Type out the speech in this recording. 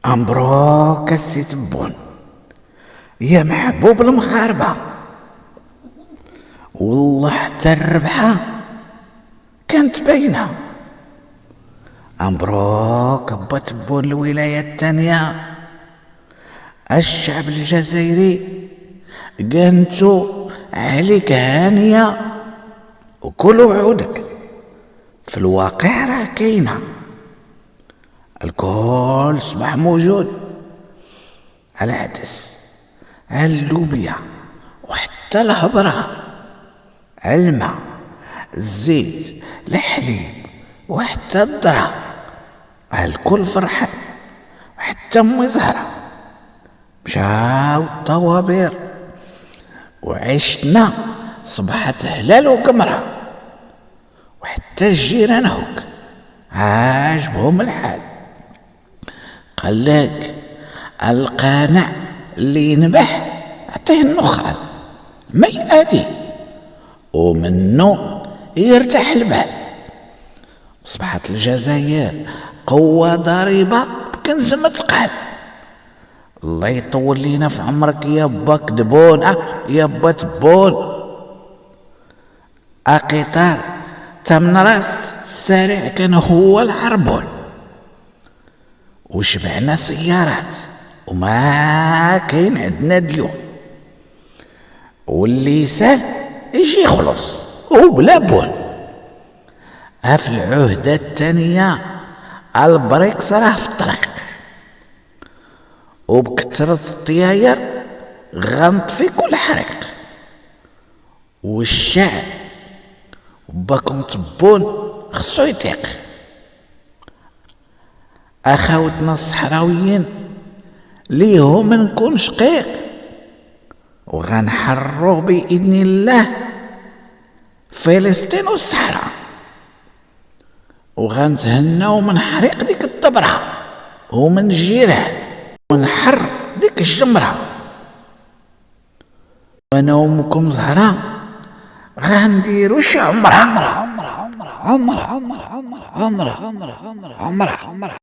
مبروك السي تبون يا محبوب المغاربة، والله حتى الربحة كانت باينة. مبروك با تبون الولاية الثانية. الشعب الجزائري قانتو عليك هانية، وكل وعودك في الواقع راه كاينة. الكل صبح موجود، العدس، اللوبيا، وحتى الهبرة، الماء، الزيت، الحليب، وحتى الذرة، الكل فرحان. وحتى امي زهرة مشاو الطوابير، وعشنا صبحت هلال وقمرة. وحتى الجيران هوك عاجبهم الحال. قالك القانع اللي ينبح عطيه النخال ما يأدي، ومنه يرتاح البال. أصبحت الجزائر قوة ضاربة بكنز متقال. الله يطول لينا في عمرك يا با كدبون، يا با تبون. قطار تمن راس السريع كان هو العربون، وشبعنا سيارات وما كاين عندنا ديون. واللي يسال يجي يخلص وبلا بون. في العهدة الثانية البريكس راه في الطريق، وبكثرة الطياير غنطفي كل حريق. والشعب باكم تبون خصو يطيق. اخاوتنا الصحراويين ليهم نكون شقيق، وغنحروا باذن الله فلسطين والصحراء، وغنتهناو من حريق ديك الطبرة ومن الجيران، ونحر ديك الجمرة. وانا وامكم زهرة غنديرو شي عمرة عمرة عمرة عمرة عمرة عمرة عمرة عمرة عمرة عمرة عمرة.